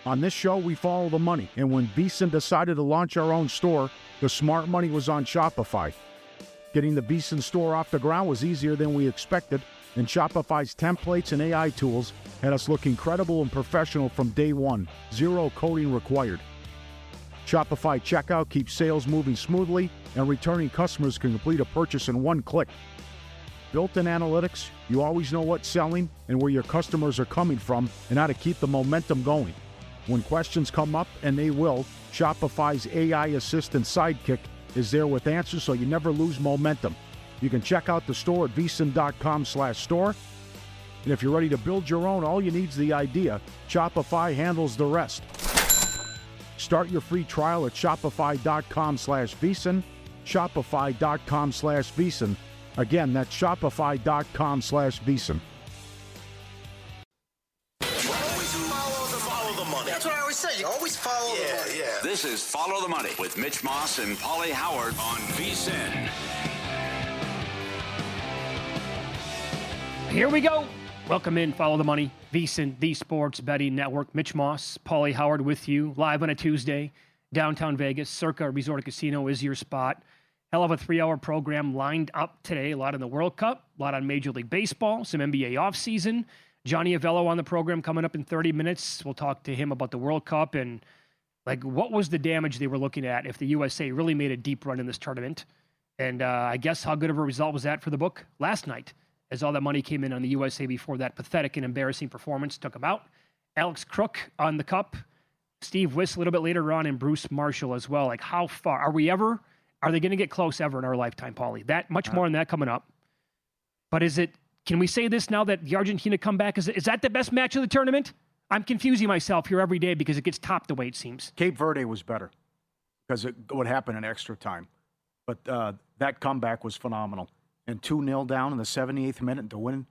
On this show, we follow the money, and when VSiN decided to launch our own store, the smart money was on Shopify. Getting the VSiN store off the ground was easier than we expected, and Shopify's templates and AI tools had us look incredible and professional from day one. Zero coding required. Shopify checkout keeps sales moving smoothly, and returning customers can complete a purchase in one click. Built-in analytics, you always know what's selling and where your customers are coming from and how to keep the momentum going. When questions come up, and they will, Shopify's AI assistant Sidekick is there with answers so you never lose momentum. You can check out the store at vsin.com/store. And if you're ready to build your own, all you need is the idea. Shopify handles the rest. Start your free trial at shopify.com/vsin. Shopify.com/vsin. Again, that's shopify.com/vsin. Follow the money. That's what I always say. You always follow the money. Yeah. This is Follow the Money with Mitch Moss and Paulie Howard on VSiN. Here we go. Welcome in, Follow the Money, VSiN, the Sports Betting Network. Mitch Moss, Paulie Howard with you, live on a Tuesday, downtown Vegas. Circa Resort and Casino is your spot. Hell of a 3-hour program lined up today. A lot in the World Cup, a lot on Major League Baseball, some NBA offseason. Johnny Avello on the program coming up in 30 minutes. We'll talk to him about the World Cup and what was the damage they were looking at if the USA really made a deep run in this tournament. And I guess how good of a result was that for the book last night, as all that money came in on the USA before that pathetic and embarrassing performance took them out. Alex Crook on the cup, Steve Wiss a little bit later on, and Bruce Marshall as well. How far are they going to get close ever in our lifetime, Paulie? That much more on that coming up. But can we say this now that the Argentina comeback, is that the best match of the tournament? I'm confusing myself here every day because it gets topped the way it seems. Cape Verde was better because it would happen in extra time. But that comeback was phenomenal. And 2-0 down in the 78th minute to win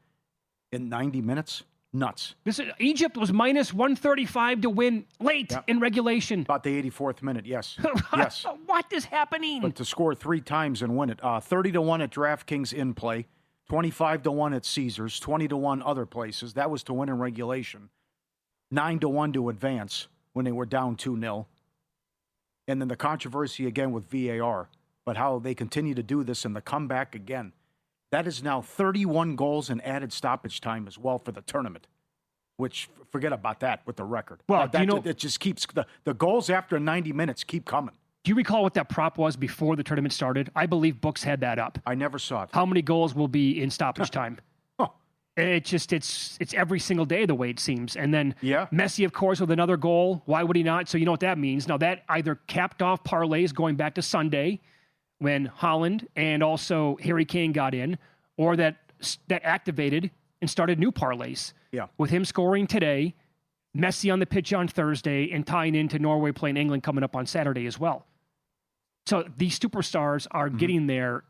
in 90 minutes, nuts. Egypt was minus 135 to win late in regulation. About the 84th minute, yes. Yes. What is happening? But to score 3 times and win it. 30-1 at DraftKings in play. 25-1 at Caesars, 20-1 other places. That was to win in regulation. 9-1 to advance when they were down 2-0. And then the controversy again with VAR, but how they continue to do this and the comeback again. That is now 31 goals and added stoppage time as well for the tournament, which forget about that with the record. Well, it just keeps the goals after 90 minutes keep coming. Do you recall what that prop was before the tournament started? I believe books had that up. I never saw it. How many goals will be in stoppage time? It's every single day the way it seems. And then Messi, of course, with another goal. Why would he not? So you know what that means. Now that either capped off parlays going back to Sunday when Haaland and also Harry Kane got in, or that activated and started new parlays. Yeah. With him scoring today, Messi on the pitch on Thursday, and tying into Norway playing England coming up on Saturday as well. So these superstars are getting there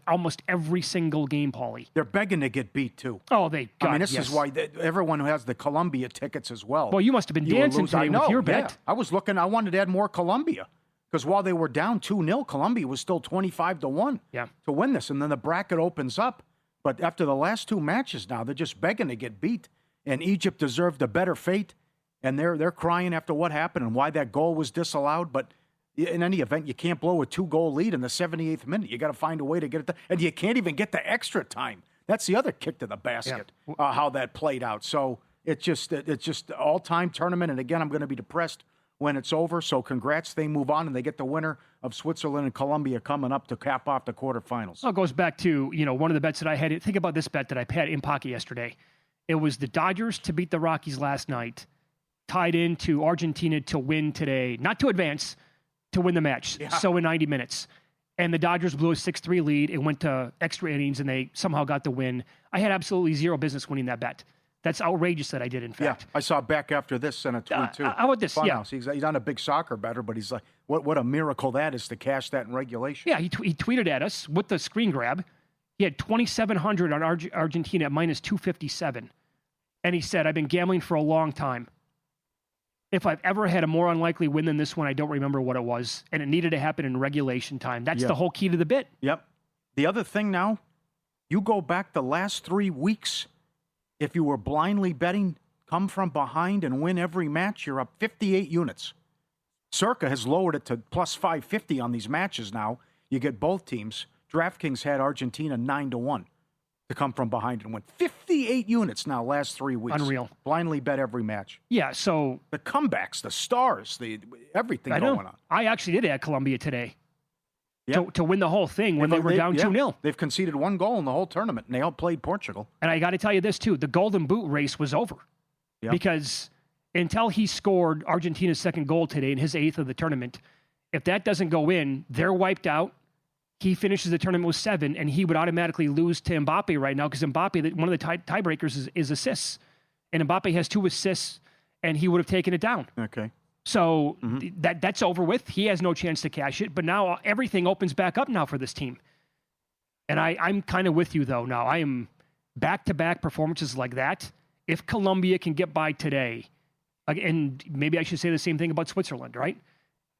almost every single game, Paulie. They're begging to get beat, too. Oh, this is why everyone who has the Colombia tickets as well. Well, you must have been dancing today with your bet. I wanted to add more Colombia. Because while they were down 2-0, Colombia was still 25-1 to win this. And then the bracket opens up. But after the last 2 matches now, they're just begging to get beat. And Egypt deserved a better fate. And they're crying after what happened and why that goal was disallowed. But in any event, you can't blow a 2-goal lead in the 78th minute. You got to find a way to get it. And you can't even get the extra time. That's the other kick to the basket, how that played out. So it's just all-time tournament. And again, I'm going to be depressed when it's over. So congrats. They move on, and they get the winner of Switzerland and Colombia coming up to cap off the quarterfinals. Well, it goes back to, one of the bets that I had. Think about this bet that I had in pocket yesterday. It was the Dodgers to beat the Rockies last night, tied into Argentina to win today, not to advance, to win the match. Yeah. So in 90 minutes. And the Dodgers blew a 6-3 lead. It went to extra innings, and they somehow got the win. I had absolutely zero business winning that bet. That's outrageous that I did, in fact. Yeah, I saw back after this sent a tweet, too. How about this? Funhouse. He's not a big soccer bettor, but he's like, what a miracle that is to cash that in regulation. Yeah, he tweeted at us with the screen grab. He had 2,700 on Argentina at minus 257. And he said, I've been gambling for a long time. If I've ever had a more unlikely win than this one, I don't remember what it was. And it needed to happen in regulation time. That's the whole key to the bit. Yep. The other thing now, you go back the last 3 weeks, if you were blindly betting come from behind and win every match, you're up 58 units. Circa has lowered it to plus 550 on these matches now. You get both teams. DraftKings had Argentina 9-1 to come from behind and win. 58 units now last 3 weeks. Unreal. Blindly bet every match. Yeah, so The comebacks, the stars, everything going on. I actually did add Colombia today Yep. to win the whole thing when they were down 2-0. They've conceded 1 goal in the whole tournament, and they outplayed Portugal. And I got to tell you this, too. The Golden Boot race was over. Yep. Because until he scored Argentina's second goal today in his 8th of the tournament, if that doesn't go in, they're wiped out. He finishes the tournament with 7, and he would automatically lose to Mbappe right now because Mbappe, one of the tiebreakers is assists. And Mbappe has 2 assists, and he would have taken it down. Okay. So that's over with. He has no chance to cash it. But now everything opens back up now for this team. And I'm kind of with you, though, now. I am back-to-back performances like that. If Colombia can get by today, and maybe I should say the same thing about Switzerland, right?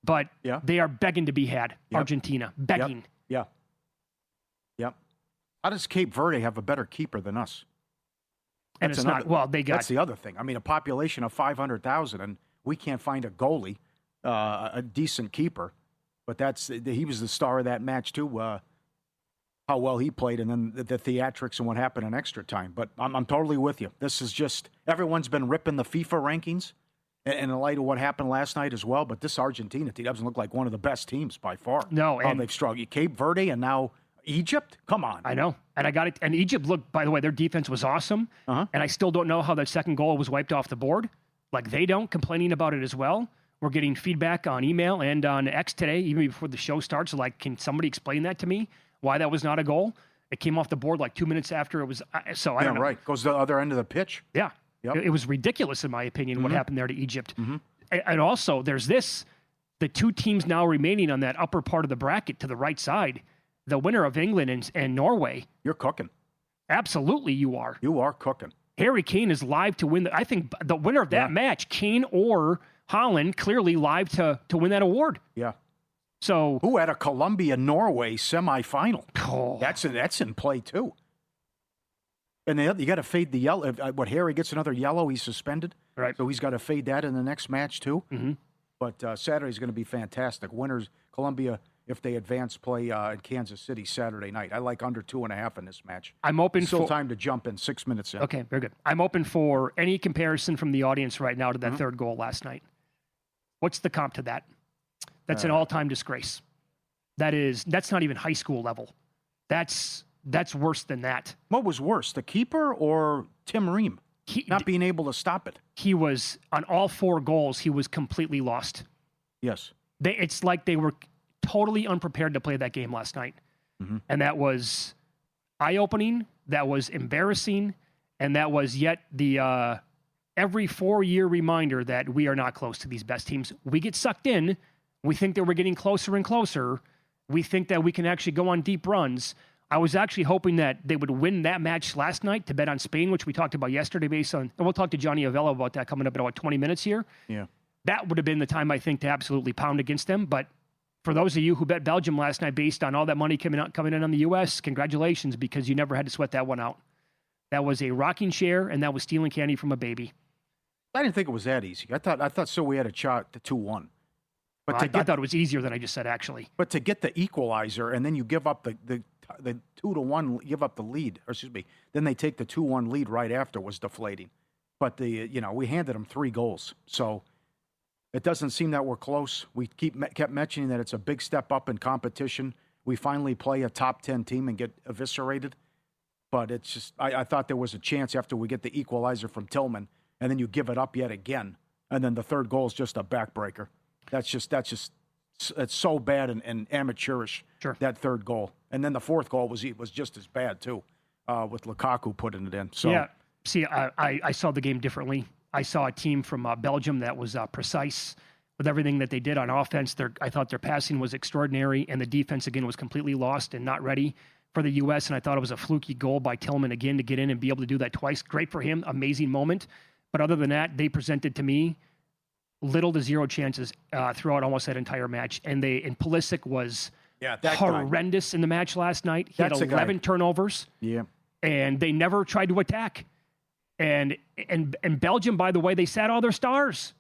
But they are begging to be had, Argentina, begging. Yep. How does Cape Verde have a better keeper than us? And it's not. Well, they got. That's the other thing. I mean, a population of 500,000, and we can't find a goalie, a decent keeper. But he was the star of that match too. How well he played, and then the theatrics and what happened in extra time. But I'm totally with you. This is just everyone's been ripping the FIFA rankings, in the light of what happened last night as well. But this Argentina team doesn't look like one of the best teams by far. No, and they've struggled. Cape Verde and now Egypt. Come on. I know, and I got it. And Egypt looked. By the way, their defense was awesome, and I still don't know how that second goal was wiped off the board. Like they don't, complaining about it as well. We're getting feedback on email and on X today, even before the show starts. Like, can somebody explain that to me? Why that was not a goal? It came off the board like 2 minutes after it was. So I don't know. Right. Goes to the other end of the pitch. Yeah. Yep. It was ridiculous, in my opinion, what happened there to Egypt. And also, there's the 2 teams now remaining on that upper part of the bracket to the right side. The winner of England and Norway. You're cooking. Absolutely, you are. You are cooking. Harry Kane is live to win. I think the winner of that match, Kane or Holland, clearly live to win that award. Yeah. So who had a Colombia-Norway semifinal? Oh. That's in play too. And you got to fade the yellow. What, Harry gets another yellow? He's suspended. Right. So he's got to fade that in the next match too. Mm-hmm. But Saturday's going to be fantastic. Winners, Colombia, if they advance, play in Kansas City Saturday night. I like under 2.5 in this match. I'm open Still time to jump in 6 minutes in. Okay, very good. I'm open for any comparison from the audience right now to that third goal last night. What's the comp to that? That's an all-time disgrace. That's not even high school level. That's worse than that. What was worse, the keeper or Tim Ream not being able to stop it? He was, on all 4 goals, he was completely lost. Yes. It's like they were totally unprepared to play that game last night. And that was eye-opening, that was embarrassing, and that was yet the every 4-year reminder that we are not close to these best teams. We get sucked in. We think that we're getting closer and closer. We think that we can actually go on deep runs. I was actually hoping that they would win that match last night to bet on Spain, which we talked about yesterday based on, and we'll talk to Johnny Avello about that coming up in about 20 minutes here. Yeah. That would have been the time, I think, to absolutely pound against them. But for those of you who bet Belgium last night based on all that money coming in on the U.S., congratulations, because you never had to sweat that one out. That was a rocking chair, and that was stealing candy from a baby. I didn't think it was that easy. I thought so. We had a shot to 2-1. But I thought it was easier than I just said, actually. But to get the equalizer and then you give up the 2-1, give up the lead, or excuse me, then they take the 2-1 lead right after was deflating. But we handed them 3 goals, so it doesn't seem that we're close. We kept mentioning that it's a big step up in competition. We finally play a top 10 team and get eviscerated. But it's just I thought there was a chance after we get the equalizer from Tillman, and then you give it up yet again, and then the third goal is just a backbreaker. That's just it's so bad and amateurish. Sure. That third goal, and then the fourth goal was just as bad too, with Lukaku putting it in. So yeah, see, I saw the game differently. I saw a team from Belgium that was precise with everything that they did on offense. I thought their passing was extraordinary, and the defense again was completely lost and not ready for the U.S. And I thought it was a fluky goal by Tillman again to get in and be able to do that twice. Great for him, amazing moment. But other than that, they presented to me little to zero chances throughout almost that entire match. And Pulisic was horrendous in the match last night. He had 11 turnovers. Yeah. And they never tried to attack. And Belgium, by the way, they sat all their stars.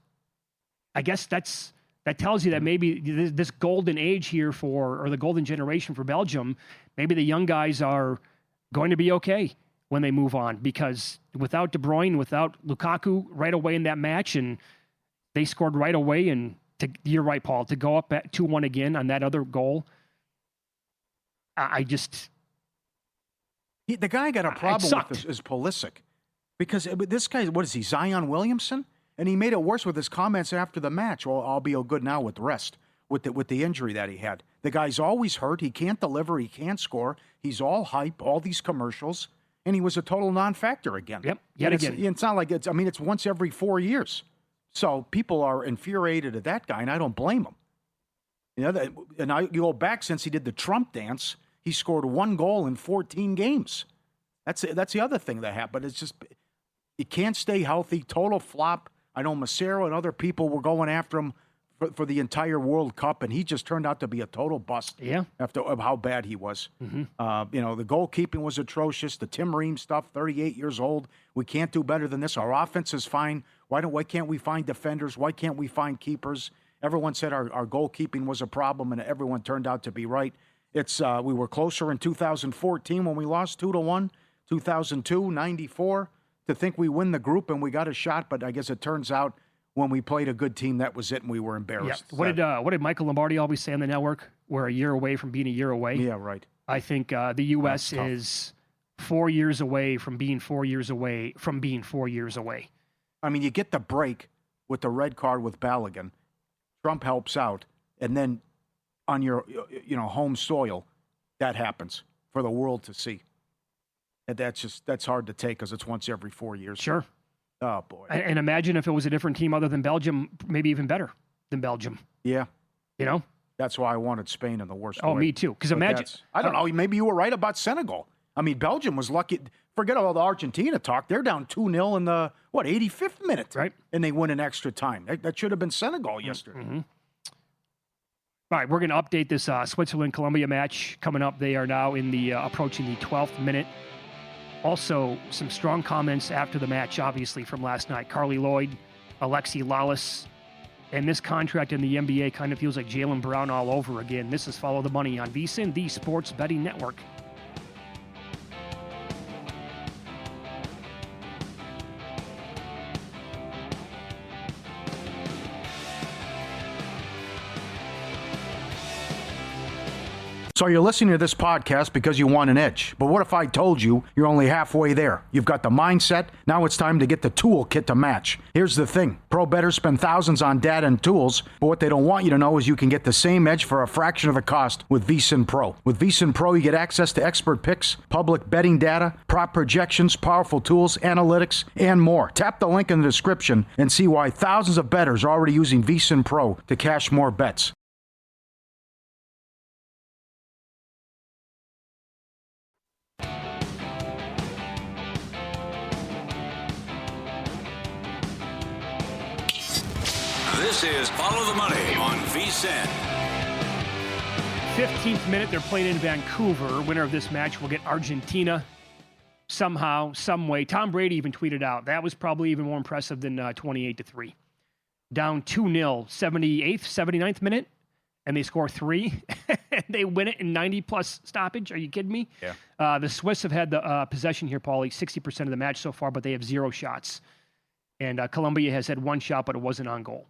I guess that tells you that maybe this golden age here or the golden generation for Belgium, maybe the young guys are going to be okay when they move on, because without De Bruyne, without Lukaku right away in that match, and they scored right away, and you're right, Paul, to go up at 2-1 again on that other goal, the guy got a problem with is Pulisic, because this guy, what is he, Zion Williamson? And he made it worse with his comments after the match. Well, I'll be good now with rest, with the injury that he had. The guy's always hurt. He can't deliver. He can't score. He's all hype, all these commercials, and he was a total non-factor again. Yep, yet again. It's not like it's once every 4 years. So people are infuriated at that guy, and I don't blame them. You go back since he did the Trump dance, he scored 1 goal in 14 games. That's the other thing that happened. It's just you can't stay healthy. Total flop. I know Massero and other people were going after him for the entire World Cup, and he just turned out to be a total bust. Yeah. After how bad he was. Mm-hmm. The goalkeeping was atrocious. The Tim Ream stuff, 38 years old. We can't do better than this. Our offense is fine. Why can't we find defenders? Why can't we find keepers? Everyone said our goalkeeping was a problem, and everyone turned out to be right. We were closer in 2014 when we lost 2-1. 2002, 94. To think we win the group and we got a shot, but I guess it turns out when we played a good team, that was it, and we were embarrassed. Yeah. What did Michael Lombardi always say on the network? We're a year away from being a year away. Yeah, right. I think the U.S. is 4 years away from being 4 years away from being 4 years away. I mean, you get the break with the red card with Balogun. Trump helps out, and then on your home soil, that happens for the world to see. And that's hard to take because it's once every 4 years. Sure. Oh, boy. And imagine if it was a different team other than Belgium, maybe even better than Belgium. Yeah. You know? That's why I wanted Spain in the worst way. Oh, me too. Because imagine. I don't know. Maybe you were right about Senegal. I mean, Belgium was lucky. Forget all the Argentina talk. They're down 2-0 in the, 85th minute? Right. And they win in extra time. That should have been Senegal yesterday. Mm-hmm. All right, we're going to update this Switzerland-Colombia match coming up. They are now approaching the 12th minute. Also, some strong comments after the match, obviously, from last night. Carly Lloyd, Alexi Lalas, and this contract in the NBA kind of feels like Jaylen Brown all over again. This is Follow the Money on VSiN, the Sports Betting Network. So you're listening to this podcast because you want an edge. But what if I told you you're only halfway there? You've got the mindset. Now it's time to get the toolkit to match. Here's the thing. Pro bettors spend thousands on data and tools, but what they don't want you to know is you can get the same edge for a fraction of the cost with VSiN Pro. With VSiN Pro, you get access to expert picks, public betting data, prop projections, powerful tools, analytics, and more. Tap the link in the description and see why thousands of bettors are already using VSiN Pro to cash more bets. This is Follow the Money on VSiN. 15th minute, they're playing in Vancouver. Winner of this match will get Argentina somehow, some way. Tom Brady even tweeted out, that was probably even more impressive than 28-3. Down 2-0, 78th, 79th minute, and they score 3. And they win it in 90-plus stoppage. Are you kidding me? Yeah. The Swiss have had the possession here, Paulie, 60% of the match so far, but they have 0 shots. And Colombia has had 1 shot, but it wasn't on goal.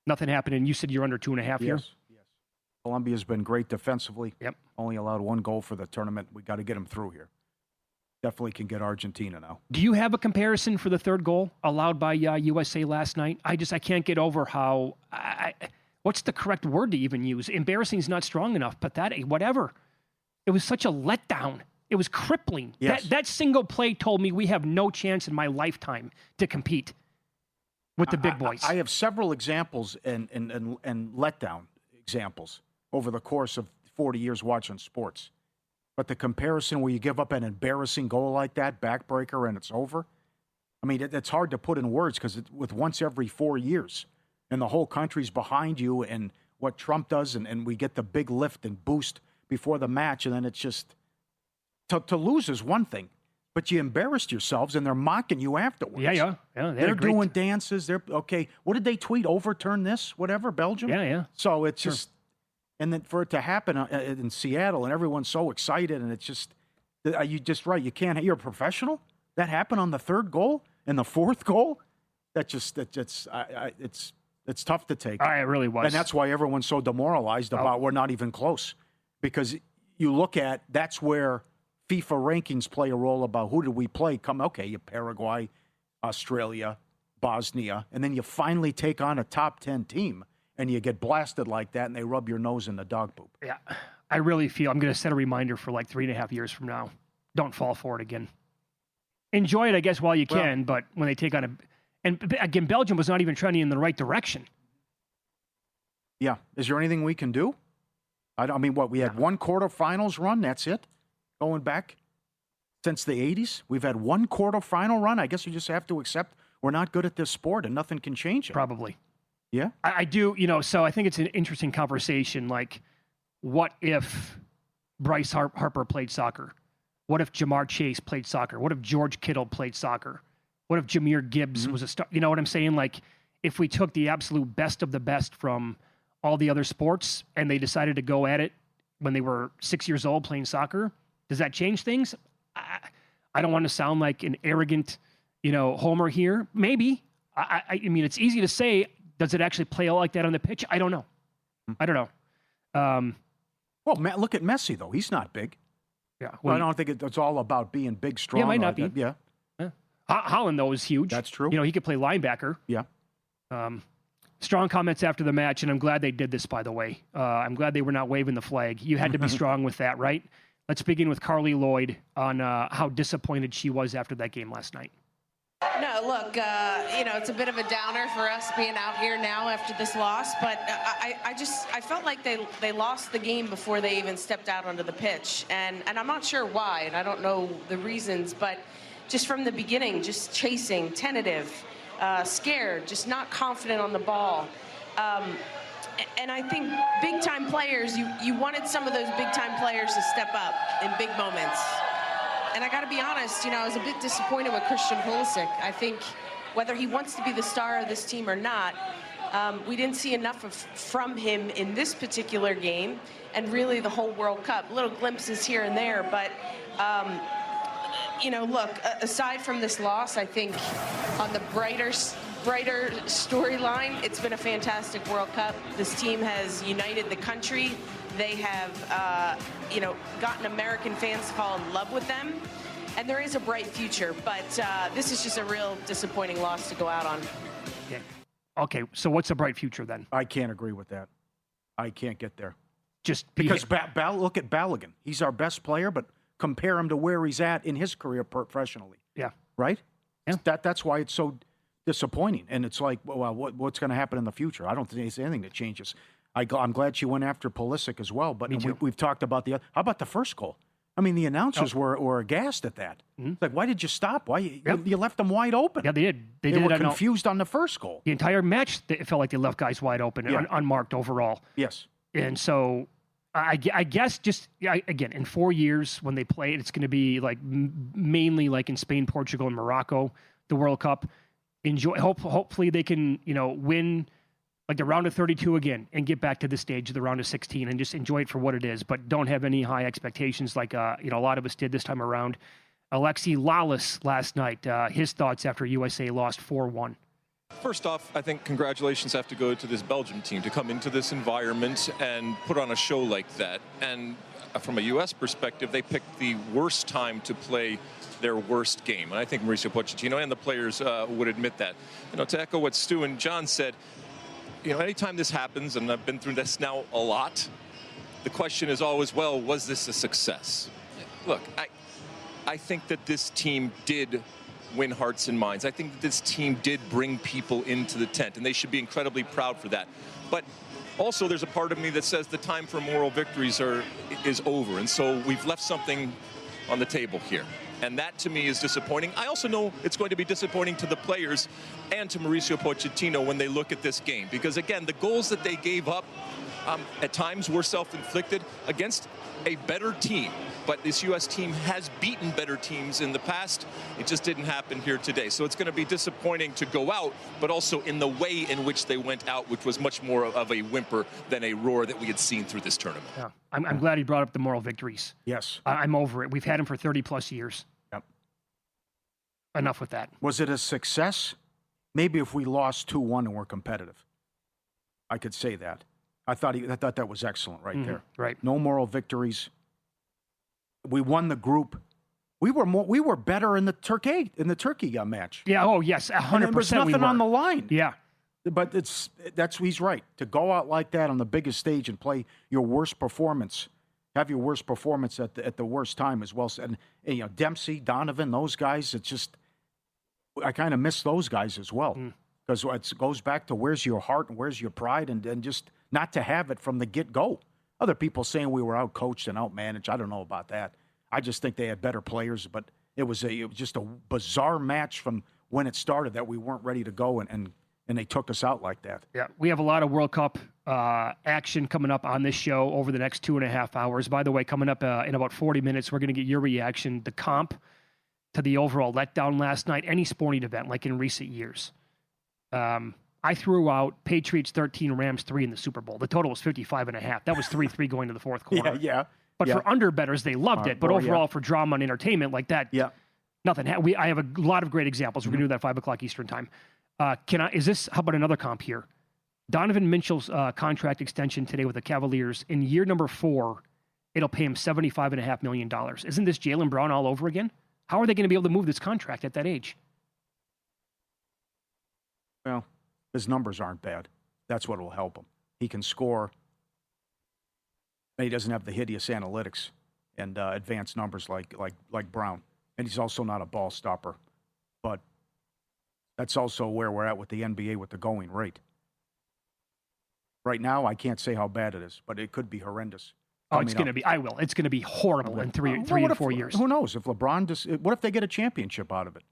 Nothing happened, and you said you're under 2.5 here? Yes. Colombia's been great defensively. Yep. Only allowed 1 goal for the tournament. We got to get them through here. Definitely can get Argentina now. Do you have a comparison for the third goal allowed by USA last night? I can't get over how, what's the correct word to even use? Embarrassing is not strong enough. Pathetic, whatever. It was such a letdown. It was crippling. Yes. That single play told me we have no chance in my lifetime to compete with the big boys. I have several examples and letdown examples over the course of 40 years watching sports. But the comparison where you give up an embarrassing goal like that, backbreaker, and it's over, I mean, it's hard to put in words because it's with once every 4 years, and the whole country's behind you, and what Trump does, and we get the big lift and boost before the match, and then it's just, to lose is one thing, but you embarrassed yourselves, and they're mocking you afterwards. Yeah. They had a They're great doing dances. They're okay. What did they tweet? Overturn this, whatever, Belgium? Yeah. So it's just, and then for it to happen in Seattle, and everyone's so excited, and it's just, you just right. You can't. You're a professional. That happened on the third goal and the fourth goal. It's tough to take. It really was. And that's why everyone's so demoralized about we're not even close, because you look at that's where FIFA rankings play a role about who did we play. You Paraguay, Australia, Bosnia, and then you finally take on a top 10 team and you get blasted like that and they rub your nose in the dog poop. Yeah, I really feel I'm going to set a reminder for like 3.5 years from now. Don't fall for it again. Enjoy it, I guess, while you can, but when they take on and again, Belgium was not even trending in the right direction. Yeah. Is there anything we can do? We had one quarterfinals run. That's it. Going back since the 80s, we've had one quarterfinal run. I guess you just have to accept we're not good at this sport and nothing can change it. Probably. Yeah. I do, so I think it's an interesting conversation. Like, what if Bryce Harper played soccer? What if Jamar Chase played soccer? What if George Kittle played soccer? What if Jahmyr Gibbs was a star? You know what I'm saying? Like, if we took the absolute best of the best from all the other sports and they decided to go at it when they were 6 years old playing soccer, does that change things? I don't want to sound like an arrogant, homer here. Maybe. I mean, it's easy to say. Does it actually play like that on the pitch? I don't know. Well, look at Messi, though. He's not big. Yeah. Well, I don't think it's all about being big, strong. Yeah, it might not be. Yeah. Holland, though, is huge. That's true. He could play linebacker. Yeah. Strong comments after the match, and I'm glad they did this, by the way. I'm glad they were not waving the flag. You had to be strong with that, right? Let's begin with Carly Lloyd on how disappointed she was after that game last night. No, look, it's a bit of a downer for us being out here now after this loss, but I felt like they lost the game before they even stepped out onto the pitch, and I'm not sure why, and I don't know the reasons, but just from the beginning, just chasing, tentative, scared, just not confident on the ball. And I think big-time players, you wanted some of those big-time players to step up in big moments. And I got to be honest, I was a bit disappointed with Christian Pulisic. I think whether he wants to be the star of this team or not, we didn't see enough from him in this particular game and really the whole World Cup. Little glimpses here and there, but look, aside from this loss, I think on the brighter storyline, it's been a fantastic World Cup. This team has united the country. They have, gotten American fans to fall in love with them. And there is a bright future, but this is just a real disappointing loss to go out on. Yeah. Okay, so what's a bright future then? I can't agree with that. I can't get there. Just because look at Balogun. He's our best player, but compare him to where he's at in his career professionally. Yeah. Right? Yeah. That's why it's so disappointing. And it's like, well, what's going to happen in the future? I don't think there's anything that changes. I'm glad she went after Pulisic as well. But we've talked about how about the first goal? I mean, the announcers were aghast at that. Mm-hmm. It's like, why did you stop? Why you left them wide open? Yeah, they did. They were confused on the first goal. The entire match, it felt like they left guys wide open, unmarked overall. Yes. And so I guess again, in 4 years when they play it, it's going to be like mainly like in Spain, Portugal, and Morocco, the World Cup. Hopefully they can, win like the round of 32 again and get back to the stage of the round of 16 and just enjoy it for what it is, but don't have any high expectations like, a lot of us did this time around. Alexi Lalas last night, his thoughts after USA lost 4-1. First off, I think congratulations have to go to this Belgium team to come into this environment and put on a show like that. And from a U.S. perspective, they picked the worst time to play their worst game. And I think Mauricio Pochettino and the players would admit that. To echo what Stu and John said, anytime this happens, and I've been through this now a lot, the question is always, well, was this a success? Look, I think that this team did win hearts and minds. I think that this team did bring people into the tent, and they should be incredibly proud for that. But also, there's a part of me that says the time for moral victories is over, and so we've left something on the table here. And that, to me, is disappointing. I also know it's going to be disappointing to the players and to Mauricio Pochettino when they look at this game. Because, again, the goals that they gave up at times were self-inflicted against a better team. but this U.S. team has beaten better teams in the past. It just didn't happen here today. So it's going to be disappointing to go out, but also in the way in which they went out, which was much more of a whimper than a roar that we had seen through this tournament. Yeah. I'm glad he brought up the moral victories. Yes. I'm over it. We've had him for 30-plus years. Yep. Enough with that. Was it a success? Maybe if we lost 2-1 and we're competitive. I could say that. I thought that was excellent right there. Right. No moral victories. We won the group. We were better in the Turkey match. Yeah. Oh, yes. 100%. There was nothing on the line. Yeah. But he's right. To go out like that on the biggest stage and play your worst performance, have your worst performance at the worst time as well. And Dempsey, Donovan, those guys. It's just I kind of miss those guys as well because it goes back to where's your heart and where's your pride and just not to have it from the get-go. Other people saying we were out-coached and out-managed. I don't know about that. I just think they had better players, but it was just a bizarre match from when it started that we weren't ready to go, and they took us out like that. Yeah, we have a lot of World Cup action coming up on this show over the next 2.5 hours. By the way, coming up in about 40 minutes, we're going to get your reaction, the comp to the overall letdown last night, any sporting event like in recent years. I threw out Patriots 13, Rams 3 in the Super Bowl. The total was 55.5. That was 3-3 going to the fourth quarter. Yeah. But for under bettors, they loved it. But overall, for drama and entertainment like that, nothing. I have a lot of great examples. We're going to do that at 5 o'clock Eastern time. How about another comp here? Donovan Mitchell's contract extension today with the Cavaliers. In year number 4, it'll pay him $75.5 million. Isn't this Jaylen Brown all over again? How are they going to be able to move this contract at that age? Well, his numbers aren't bad. That's what will help him. He can score. He doesn't have the hideous analytics and advanced numbers like Brown. And he's also not a ball stopper. But that's also where we're at with the NBA with the going rate. Right now, I can't say how bad it is, but it could be horrendous. Oh, it's going to be. I will. It's going to be horrible in three and 4 years. Who knows if LeBron? What if they get a championship out of it?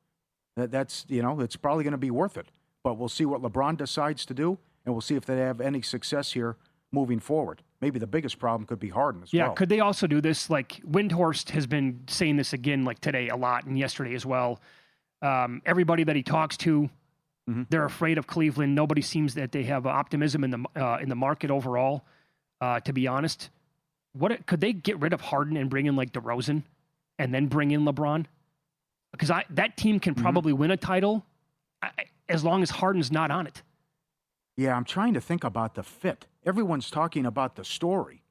That's it's probably going to be worth it. But we'll see what LeBron decides to do, and we'll see if they have any success here moving forward. Maybe the biggest problem could be Harden as well. Yeah, could they also do this? Like Windhorst has been saying this again, like today a lot, and yesterday as well. Everybody that he talks to, they're afraid of Cleveland. Nobody seems that they have optimism in the market overall. To be honest, could they get rid of Harden and bring in like DeRozan, and then bring in LeBron? Because that team can probably win a title as long as Harden's not on it. Yeah, I'm trying to think about the fit. Everyone's talking about the story,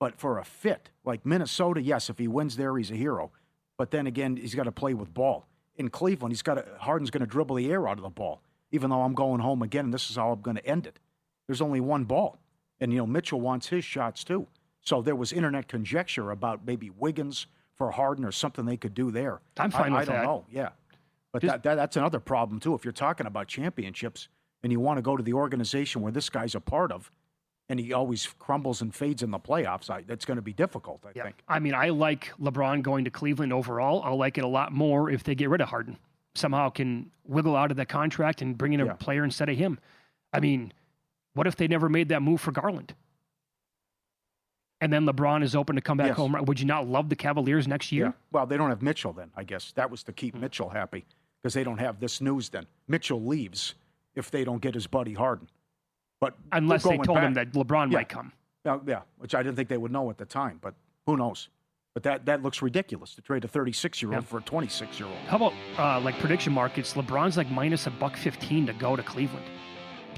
but for a fit, like Minnesota, yes, if he wins there, he's a hero. But then again, he's got to play with ball. In Cleveland, Harden's going to dribble the air out of the ball, even though I'm going home again, and this is how I'm going to end it. There's only one ball. And, Mitchell wants his shots too. So there was internet conjecture about maybe Wiggins for Harden or something they could do there. I'm fine with that. I don't know, yeah. But that's another problem too. If you're talking about championships and you want to go to the organization where this guy's a part of, and he always crumbles and fades in the playoffs, that's going to be difficult, I think. I mean, I like LeBron going to Cleveland overall. I'll like it a lot more if they get rid of Harden. Somehow can wiggle out of that contract and bring in a player instead of him. I mean, what if they never made that move for Garland? And then LeBron is open to come back home. Would you not love the Cavaliers next year? Yeah. Well, they don't have Mitchell then, I guess. That was to keep Mitchell happy because they don't have this news then. Mitchell leaves if they don't get his buddy Harden. But unless they told him that LeBron might come. Yeah, which I didn't think they would know at the time, but who knows? But that looks ridiculous to trade a 36-year-old for a 26-year-old. How about like prediction markets? LeBron's like minus $1.15 to go to Cleveland.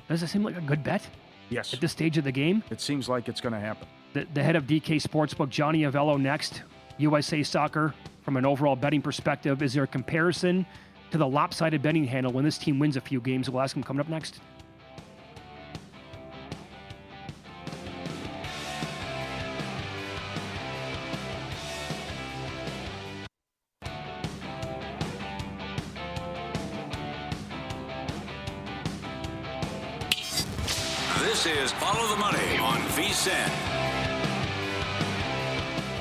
Does it seem like a good bet? Yes. At this stage of the game? It seems like it's going to happen. The head of DK Sportsbook, Johnny Avello, next. USA Soccer, from an overall betting perspective, is there a comparison to the lopsided betting handle when this team wins a few games? We'll ask him coming up next. This is Follow the Money on VSiN.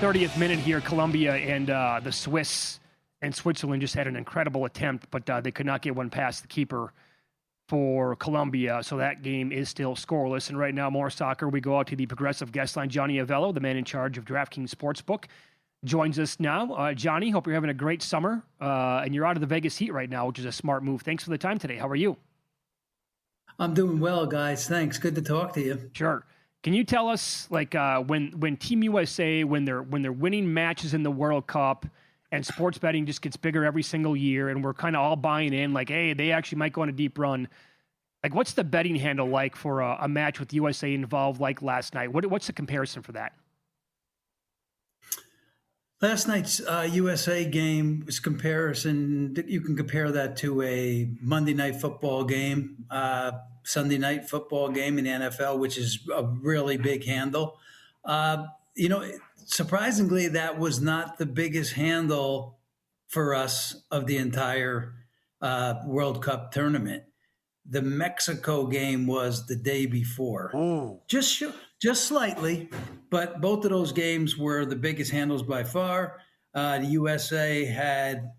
30th minute here, Colombia and the Swiss and Switzerland just had an incredible attempt, but they could not get one past the keeper for Colombia, so that game is still scoreless. And right now, more soccer. We go out to the progressive guest line, Johnny Avello, the man in charge of DraftKings Sportsbook. joins us now. Johnny, hope you're having a great summer, and you're out of the Vegas heat right now, which is a smart move. Thanks for the time today. How are you? I'm doing well, guys. Thanks. Good to talk to you. Sure. Can you tell us, like, when Team USA, when they're winning matches in the World Cup, and sports betting just gets bigger every single year, and we're kind of all buying in, like, hey, they actually might go on a deep run. Like, what's the betting handle like for a match with USA involved, like last night? What's the comparison for that? Last night's USA game was comparison. You can compare that to a Monday night football game, Sunday night football game in the NFL, which is a really big handle. Surprisingly, that was not the biggest handle for us of the entire World Cup tournament. The Mexico game was the day before. Ooh. Just slightly, but both of those games were the biggest handles by far. The USA had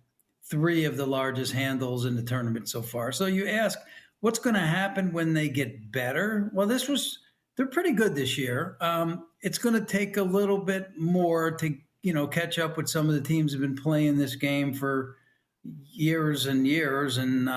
3 of the largest handles in the tournament so far. So you ask, what's going to happen when they get better? Well, they're pretty good this year. It's going to take a little bit more to, catch up with some of the teams who have been playing this game for years and years and,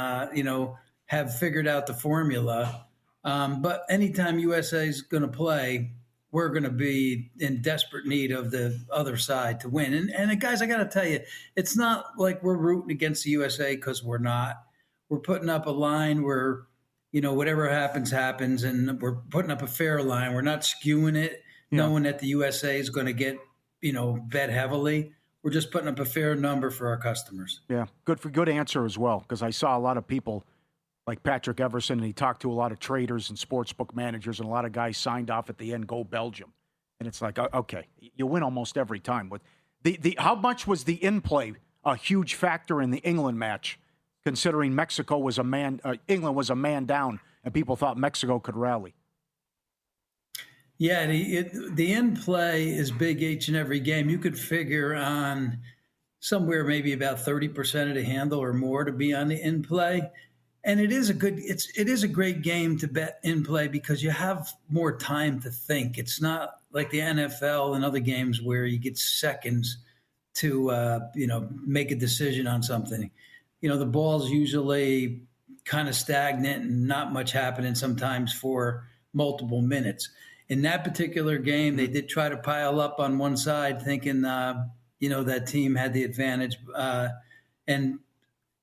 have figured out the formula. But anytime USA is going to play, we're going to be in desperate need of the other side to win. And guys, I got to tell you, it's not like we're rooting against the USA because we're not. We're putting up a line where, whatever happens, happens. And we're putting up a fair line. We're not skewing it, knowing that the USA is going to get, bet heavily. We're just putting up a fair number for our customers. Yeah, good answer as well, because I saw a lot of people like Patrick Everson, and he talked to a lot of traders and sportsbook managers, and a lot of guys signed off at the end, go Belgium. And it's like, okay, you win almost every time. But how much was the in-play a huge factor in the England match, considering England was a man down, and people thought Mexico could rally? Yeah, the in-play is big each and every game. You could figure on somewhere maybe about 30% of the handle or more to be on the in-play. And it is a great game to bet in play because you have more time to think. It's not like the NFL and other games where you get seconds to make a decision on something. The ball's usually kind of stagnant and not much happening sometimes for multiple minutes. In that particular game, they did try to pile up on one side, thinking that team had the advantage, and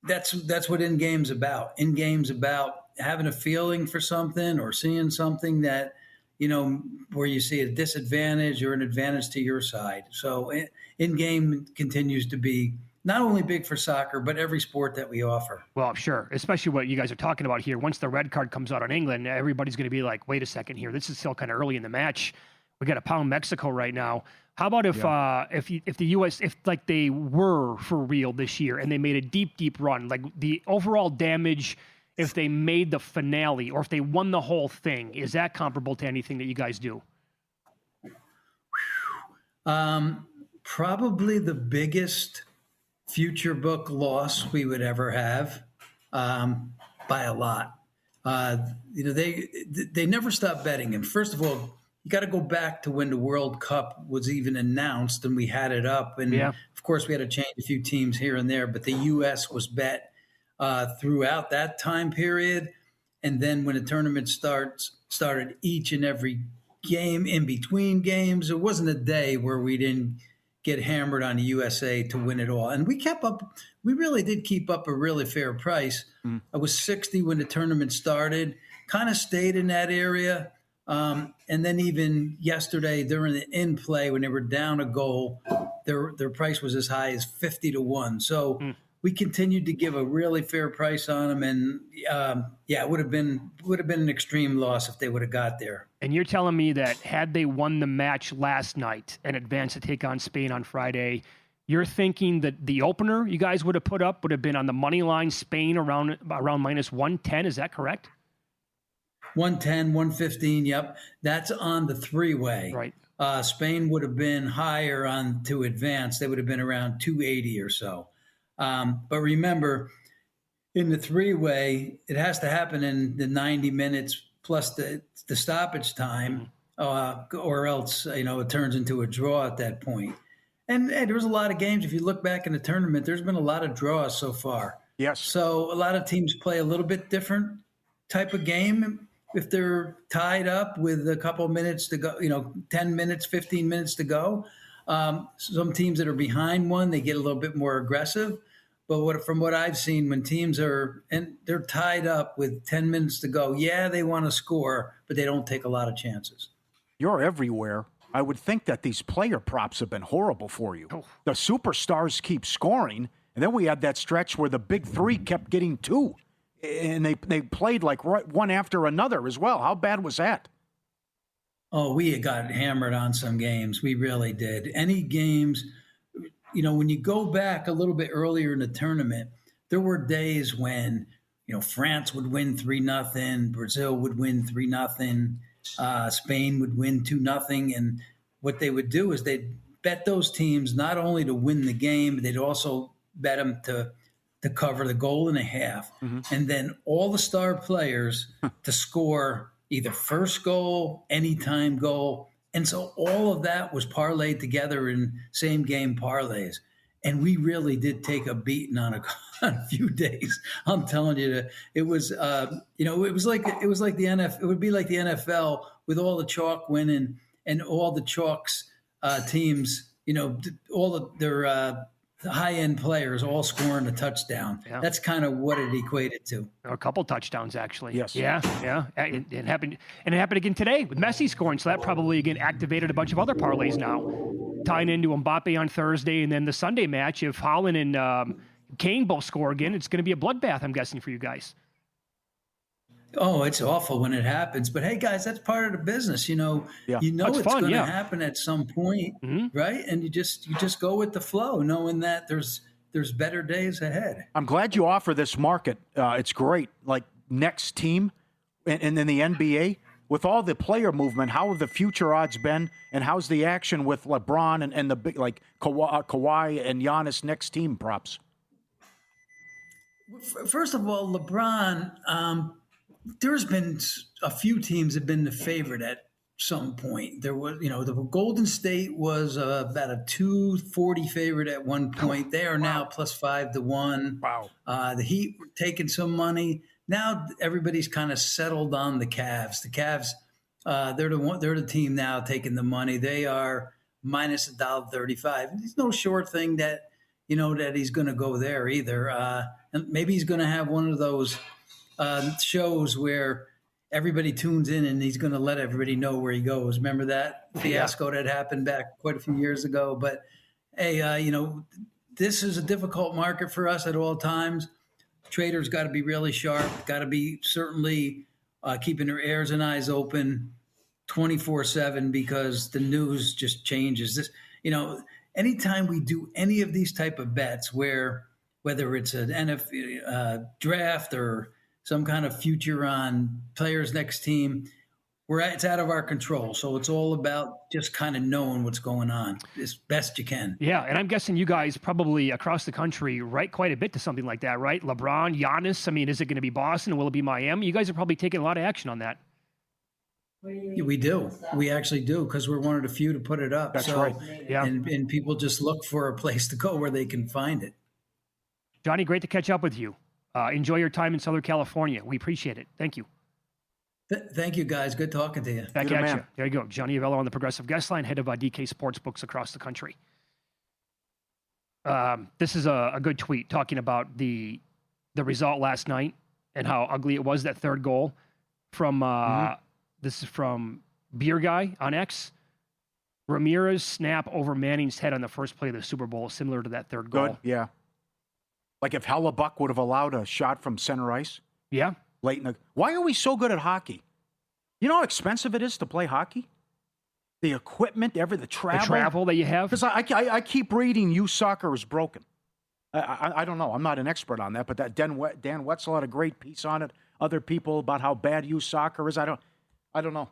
that's what in-game's about. In-game's about having a feeling for something or seeing something that, where you see a disadvantage or an advantage to your side. So in-game continues to be not only big for soccer, but every sport that we offer. Well, sure, especially what you guys are talking about here. Once the red card comes out on England, everybody's going to be like, wait a second here. This is still kind of early in the match. We got to pound Mexico right now. How about if the U.S. if like they were for real this year and they made a deep run, like the overall damage if they made the finale or if they won the whole thing, is that comparable to anything that you guys do? Probably the biggest future book loss we would ever have, by a lot. They never stop betting, and first of all, you got to go back to when the World Cup was even announced and we had it up. And of course we had to change a few teams here and there, but the U.S. was bet throughout that time period. And then when the tournament started each and every game in between games, there wasn't a day where we didn't get hammered on the USA to win it all. And we really did keep up a really fair price. I was 60 when the tournament started, kind of stayed in that area. And then even yesterday during the in-play, when they were down a goal, their price was as high as 50-1. So we continued to give a really fair price on them. And it would have been an extreme loss if they would have got there. And you're telling me that had they won the match last night and advanced to take on Spain on Friday, you're thinking that the opener you guys would have put up would have been on the money line, Spain around minus 110. Is that correct? 110, 115, yep. That's on the three-way. Right. Spain would have been higher on to advance. They would have been around 280 or so. But remember, in the three-way, it has to happen in the 90 minutes plus the stoppage time, or else, it turns into a draw at that point. And there was a lot of games. If you look back in the tournament, there's been a lot of draws so far. Yes. So a lot of teams play a little bit different type of game. If they're tied up with a couple of minutes to go, 10 minutes, 15 minutes to go, some teams that are behind one, they get a little bit more aggressive. But from what I've seen, when teams they're tied up with 10 minutes to go, yeah, they want to score, but they don't take a lot of chances. You're everywhere. I would think that these player props have been horrible for you. Oh. The superstars keep scoring, and then we had that stretch where the big three kept getting two, and they played like one after another as well. How bad was that? Oh, we got hammered on some games. We really did. Any games, when you go back a little bit earlier in the tournament, there were days when, France would win 3-0, Brazil would win 3-0, Spain would win 2-0. And what they would do is they'd bet those teams not only to win the game, but they'd also bet them to cover the goal and a half. Mm-hmm. And then all the star players to score either first goal, anytime goal. And so all of that was parlayed together in same game parlays. And we really did take a beating on a few days. I'm telling you, it was, it was like the NFL. It would be like the NFL with all the chalk winning and all the chalks teams. All their high-end players all scoring a touchdown. Yeah. That's kind of what it equated to. A couple touchdowns, actually. Yes. Yeah. It happened, and it happened again today with Messi scoring. So that probably again activated a bunch of other parlays now, tying into Mbappe on Thursday, and then the Sunday match. If Haaland and Kane both score again, it's going to be a bloodbath, I'm guessing, for you guys. Oh, it's awful when it happens. But hey, guys, that's part of the business. Yeah. It's going to happen at some point, mm-hmm. right? And you just go with the flow, knowing that there's better days ahead. I'm glad you offer this market. It's great. Like next team, and then the NBA with all the player movement. How have the future odds been, and how's the action with LeBron and the big like Kawhi and Giannis next team props? First of all, LeBron. There's been a few teams have been the favorite at some point. There was, the Golden State was about a 240 favorite at one point. They are now plus 5-1. Wow. The Heat were taking some money. Now everybody's kind of settled on the Cavs. The Cavs, they're the team now taking the money. They are minus $1.35. It's no short thing that that he's going to go there either. And maybe he's going to have one of those shows where everybody tunes in and he's going to let everybody know where he goes. Remember that fiasco that happened back quite a few years ago? But hey, this is a difficult market for us at all times. Traders got to be really sharp, got to be certainly keeping their ears and eyes open 24/7 because the news just changes. This, anytime we do any of these type of bets whether it's an NFL draft or some kind of future on players next team, it's out of our control. So it's all about just kind of knowing what's going on as best you can. Yeah, and I'm guessing you guys probably across the country write quite a bit to something like that, right? LeBron, Giannis, is it going to be Boston? Will it be Miami? You guys are probably taking a lot of action on that. We do. We actually do because we're one of the few to put it up. That's right. Yeah. And people just look for a place to go where they can find it. Johnny, great to catch up with you. Enjoy your time in Southern California. We appreciate it. Thank you. Thank you, guys. Good talking to you. Back at you. There you go. Johnny Avello on the Progressive Guest Line, head of DK Sportsbooks across the country. This is a good tweet talking about the result last night and how ugly it was, that third goal from this is from Beer Guy on X. Ramirez snap over Manning's head on the first play of the Super Bowl, similar to that third goal. Good, yeah. Like if Hellebuck would have allowed a shot from center ice. Yeah. Late in the. Why are we so good at hockey? You know how expensive it is to play hockey? The equipment, the travel. The travel that you have? Because I keep reading youth soccer is broken. I don't know. I'm not an expert on that, but that Dan Wetzel had a great piece on it. Other people about how bad youth soccer is. I don't know.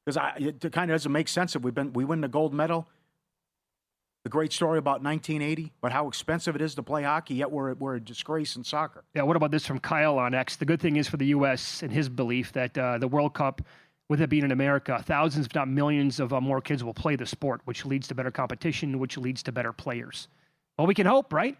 Because it kind of doesn't make sense if we win the gold medal. The great story about 1980, but how expensive it is to play hockey, yet we're a disgrace in soccer. Yeah, what about this from Kyle on X? The good thing is for the U.S. and his belief that the World Cup with it being in America, thousands, if not millions, of more kids will play the sport, which leads to better competition, which leads to better players. Well, we can hope, right?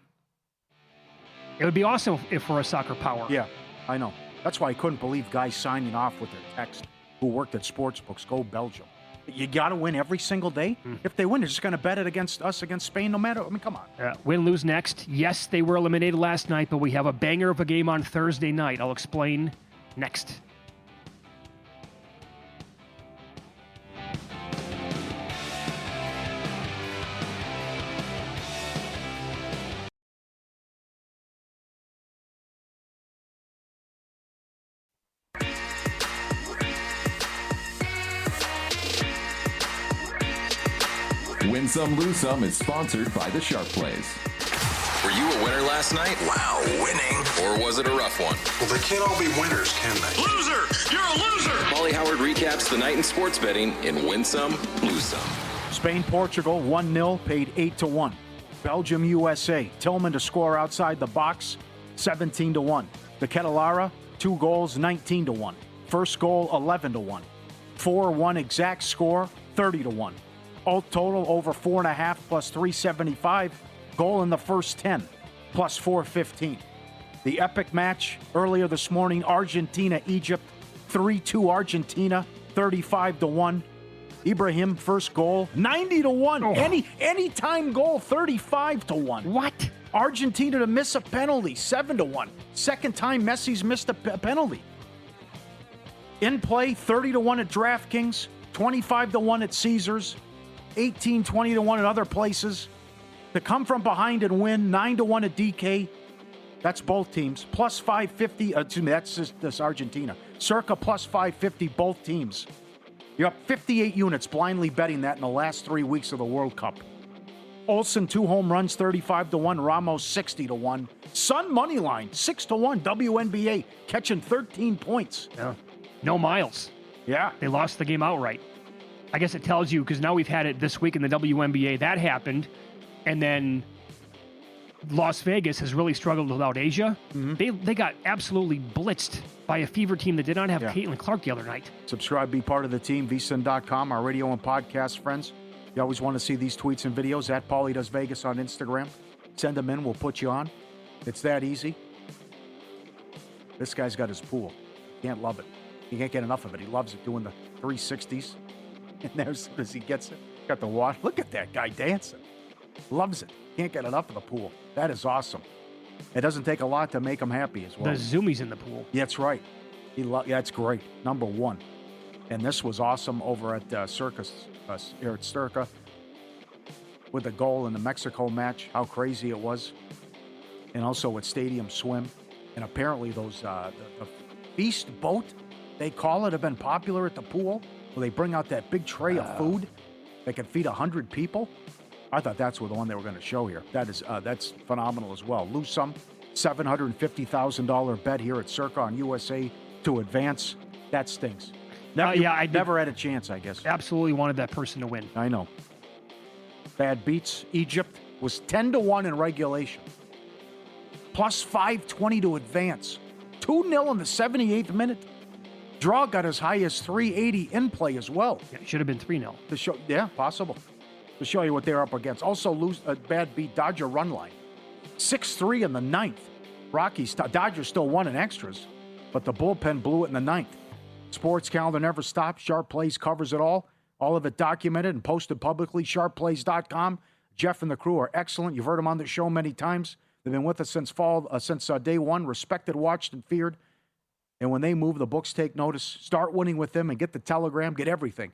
It would be awesome if we're a soccer power. Yeah, I know. That's why I couldn't believe guys signing off with their text who worked at sports books. Go Belgium. You got to win every single day. If they win, they're just going to bet it against us, against Spain, no matter. I mean, come on. Win, lose next. Yes, they were eliminated last night, but we have a banger of a game on Thursday night. I'll explain next. Win Some, Lose Some is sponsored by the Sharp Plays. Were you a winner last night? Wow, winning. Or was it a rough one? Well, they can't all be winners, can they? Loser! You're a loser! Paulie Howard recaps the night in sports betting in Win Some, Lose Some. Spain, Portugal, 1-0, paid 8-1. Belgium, USA, Tillman to score outside the box, 17-1. The Ketelara, 2 goals, 19-1. First goal, 11-1. 4-1 exact score, 30-1. Alt total over 4.5 plus 375. Goal in the first 10 plus 415. The epic match earlier this morning, Argentina, Egypt, 3-2 Argentina, 35-1. Ibrahim first goal, 90-1. Oh. Anytime goal, 35-1. What? Argentina to miss a penalty, 7-1. Second time Messi's missed a penalty. In play, 30-1 at DraftKings, 25-1 at Caesars, 18-20-1 at other places. To come from behind and win, 9-1 at DK. That's both teams. Plus 550. Excuse me, that's just this Argentina. Circa plus 550, both teams. You're up 58 units blindly betting that in the last 3 weeks of the World Cup. Olsen, 2 home runs, 35-1. Ramos, 60-1. Sun money line, 6-1. WNBA catching 13 points. Yeah. No Miles. Yeah. They lost the game outright. I guess it tells you, because now we've had it this week in the WNBA. That happened. And then Las Vegas has really struggled without Asia. Mm-hmm. They got absolutely blitzed by a Fever team that did not have Caitlin Clark the other night. Subscribe, be part of the team, vsin.com, our radio and podcast friends. You always want to see these tweets and videos at Paulie Does Vegas on Instagram. Send them in, we'll put you on. It's that easy. This guy's got his pool. Can't love it. He can't get enough of it. He loves it, doing the 360s. And there's, as he gets it, got the water. Look at that guy dancing. Loves it. Can't get enough of the pool. That is awesome. It doesn't take a lot to make him happy as well. The zoomies in the pool. Yeah, that's right. That's great. Number one. And this was awesome over at Circus, here at Circa, with the goal in the Mexico match. How crazy it was. And also at Stadium Swim. And apparently those, the feast boat, they call it, have been popular at the pool. Where they bring out that big tray of food that can feed 100 people. I thought that's the one they were going to show here. That's phenomenal as well. Lose some, $750,000 bet here at Circa on USA to advance. That stinks. I never had a chance, I guess. Absolutely wanted that person to win. I know. Bad beats. Egypt was 10-1 in regulation. Plus 520 to advance. 2-0 in the 78th minute. Draw got as high as 380 in play as well. Yeah, it should have been 3-0. To show, yeah, possible. To show you what they're up against. Also, lose a bad beat. Dodger run line. 6-3 in the 9th. Rockies, Dodgers still won in extras, but the bullpen blew it in the 9th. Sports calendar never stops. Sharp Plays covers it all. All of it documented and posted publicly. SharpPlays.com. Jeff and the crew are excellent. You've heard them on the show many times. They've been with us since day one. Respected, watched, and feared. And when they move, the books take notice. Start winning with them and get the telegram, get everything.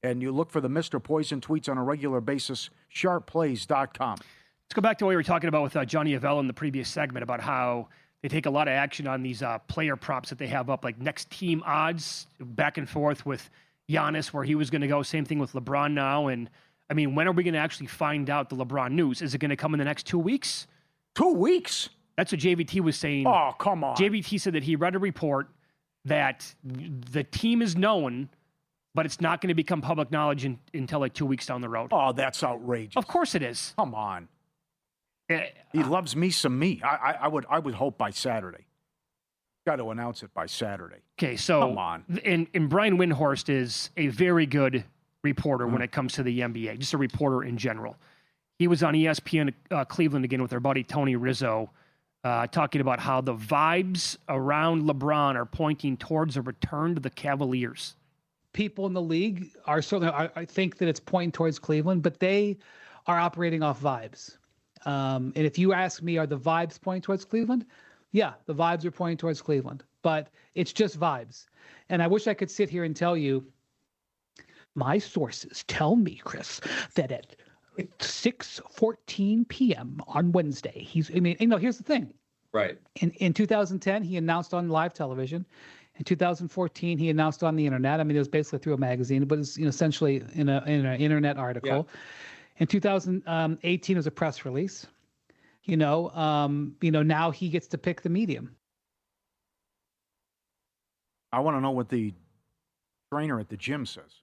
And you look for the Mr. Poison tweets on a regular basis. SharpPlays.com. Let's go back to what we were talking about with Johnny Avella in the previous segment about how they take a lot of action on these player props that they have up, like next team odds, back and forth with Giannis, where he was going to go. Same thing with LeBron now. And, I mean, when are we going to actually find out the LeBron news? Is it going to come in the next 2 weeks? 2 weeks? That's what JVT was saying. Oh, come on. JVT said that he read a report that the team is known, but it's not going to become public knowledge until like 2 weeks down the road. Oh, that's outrageous. Of course it is. Come on. He loves me some me. I would hope by Saturday. Got to announce it by Saturday. Okay, so Come on. And Brian Windhorst is a very good reporter when it comes to the NBA, just a reporter in general. He was on ESPN Cleveland again with our buddy Tony Rizzo, talking about how the vibes around LeBron are pointing towards a return to the Cavaliers. People in the league are certainly, I think that it's pointing towards Cleveland, but they are operating off vibes. And if you ask me, are the vibes pointing towards Cleveland? Yeah, the vibes are pointing towards Cleveland, but it's just vibes. And I wish I could sit here and tell you, my sources tell me, Chris, that at 6:14 p.m. on Wednesday, here's the thing. Right. In 2010, he announced on live television. In 2014, he announced on the internet. I mean, it was basically through a magazine, but it's essentially in an internet article. Yeah. In 2018, it was a press release. Now he gets to pick the medium. I want to know what the trainer at the gym says.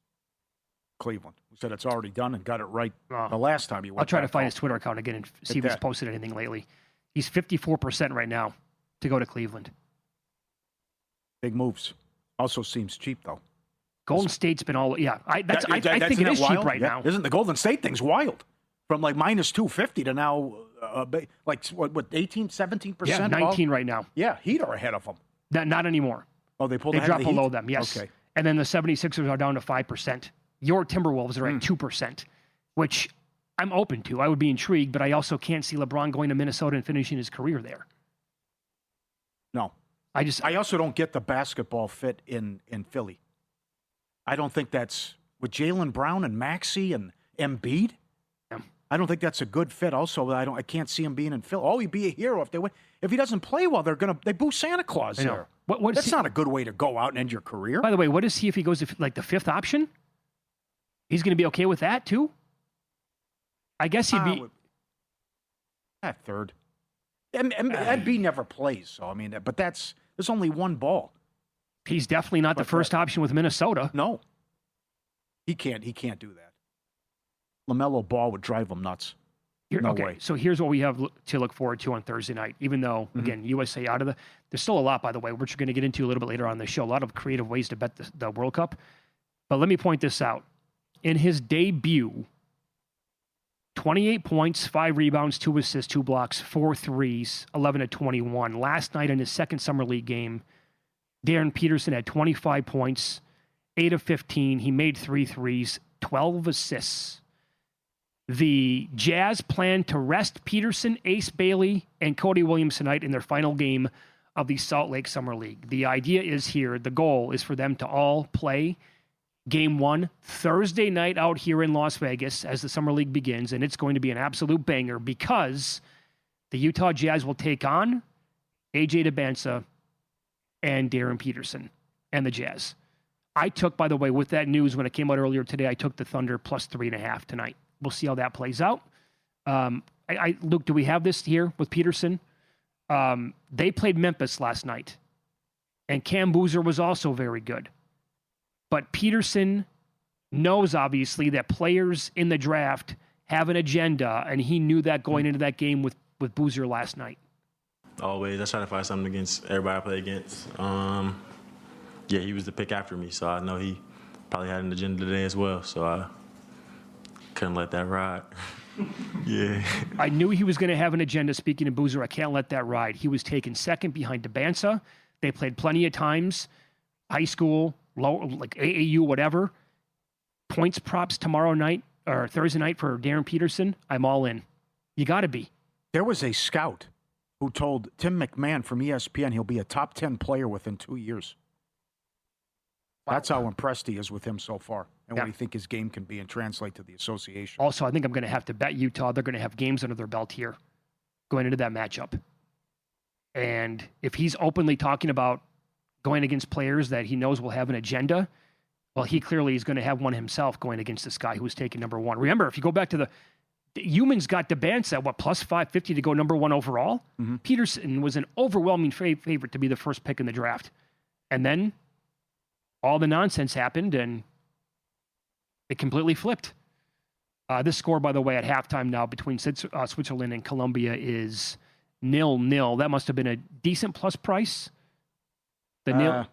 Cleveland, who said it's already done and got it right the last time he went. I'll try to find his Twitter account again and see if he's posted anything lately. He's 54% right now to go to Cleveland. Big moves. Also seems cheap, though. Golden State's been all... Yeah, I think it is cheap right now. Isn't the Golden State thing's wild? From like minus 250 to now, like, what 18, 17%? Yeah, 19 right now. Yeah, Heat are ahead of them. Not anymore. Oh, they dropped below them, yes. Okay. And then the 76ers are down to 5%. Your Timberwolves are at 2%, which I'm open to. I would be intrigued, but I also can't see LeBron going to Minnesota and finishing his career there. No. I also don't get the basketball fit in Philly. I don't think that's with Jaylen Brown and Maxey and Embiid. Yeah. I don't think that's a good fit. Also, I can't see him being in Philly. Oh, he'd be a hero if they win. If he doesn't play well, they boo Santa Claus there. That's not a good way to go out and end your career. By the way, what is he if he goes to like the fifth option? He's going to be okay with that too. I guess he'd be at third. Embiid never plays, so I mean, but there's only one ball. He's definitely not the first option with Minnesota. No, he can't do that. LaMelo Ball would drive him nuts. No way. So here's what we have to look forward to on Thursday night. Even though, again, USA out of there's still a lot, by the way, which we're going to get into a little bit later on the show. A lot of creative ways to bet the World Cup. But let me point this out. In his debut, 28 points, 5 rebounds, 2 assists, 2 blocks, 4 threes, 11-21. Last night in his second Summer League game, Darren Peterson had 25 points, 8 of 15. He made 3 threes, 12 assists. The Jazz plan to rest Peterson, Ace Bailey, and Cody Williams tonight in their final game of the Salt Lake Summer League. The idea is here, the goal is for them to all play Game 1 Thursday night out here in Las Vegas as the Summer League begins, and it's going to be an absolute banger because the Utah Jazz will take on AJ Dybantsa and Darren Peterson and the Jazz. I took, by the way, with that news when it came out earlier today, I took the Thunder plus 3.5 tonight. We'll see how that plays out. Luke, do we have this here with Peterson? They played Memphis last night, and Cam Boozer was also very good. But Peterson knows, obviously, that players in the draft have an agenda, and he knew that going into that game with Boozer last night. Always. I try to find something against everybody I play against. He was the pick after me, so I know he probably had an agenda today as well, so I couldn't let that ride. Yeah. I knew he was going to have an agenda. Speaking of Boozer, I can't let that ride. He was taken second behind Dybantsa. They played plenty of times, high school, low, like AAU, whatever. Points props tomorrow night or Thursday night for Darren Peterson. I'm all in. You got to be. There was a scout who told Tim McMahon from ESPN he'll be a top 10 player within 2 years. That's how impressed he is with him so far and what he think his game can be and translate to the association. Also, I think I'm going to have to bet Utah. They're going to have games under their belt here going into that matchup. And if he's openly talking about going against players that he knows will have an agenda, well, he clearly is going to have one himself going against this guy who was taken number 1. Remember, if you go back to the Humans got Dybantsa at plus 550 to go number 1 overall. Mm-hmm. Peterson was an overwhelming favorite to be the first pick in the draft. And then all the nonsense happened and it completely flipped. This score, by the way, at halftime now between Switzerland and Colombia is 0-0. That must have been a decent plus price. The nil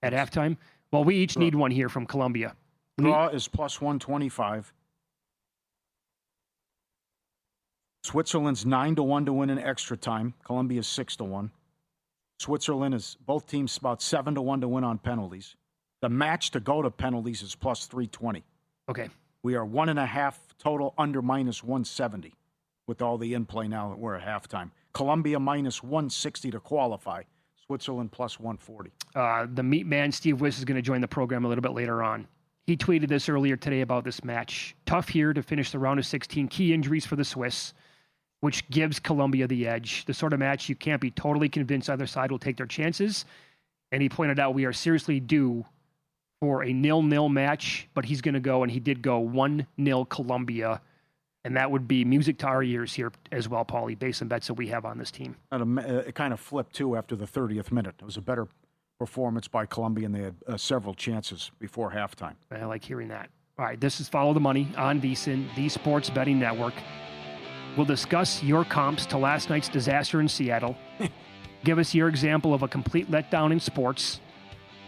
at halftime? Well, we each need one here from Colombia. Draw is plus 125. Switzerland's 9-1 to win in extra time. Colombia's 6-1. Switzerland is, both teams, about 7-1 to win on penalties. The match to go to penalties is plus 320. Okay. We are 1.5 total under minus 170 with all the in-play now that we're at halftime. Colombia minus 160 to qualify. Switzerland plus 140. The meat man, Steve Wiss, is going to join the program a little bit later on. He tweeted this earlier today about this match. Tough here to finish the round of 16. Key injuries for the Swiss, which gives Colombia the edge. The sort of match you can't be totally convinced either side will take their chances. And he pointed out we are seriously due for a 0-0 match, but he's going to go, and he did go 1-0 Colombia. And that would be music to our ears here as well, Paulie, based on bets that we have on this team. And it kind of flipped, too, after the 30th minute. It was a better performance by Colombia, and they had several chances before halftime. I like hearing that. All right, this is Follow the Money on VSiN, the Sports Betting Network. We'll discuss your comps to last night's disaster in Seattle. Give us your example of a complete letdown in sports.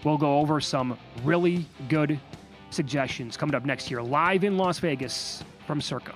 We'll go over some really good suggestions coming up next year, live in Las Vegas from Circa.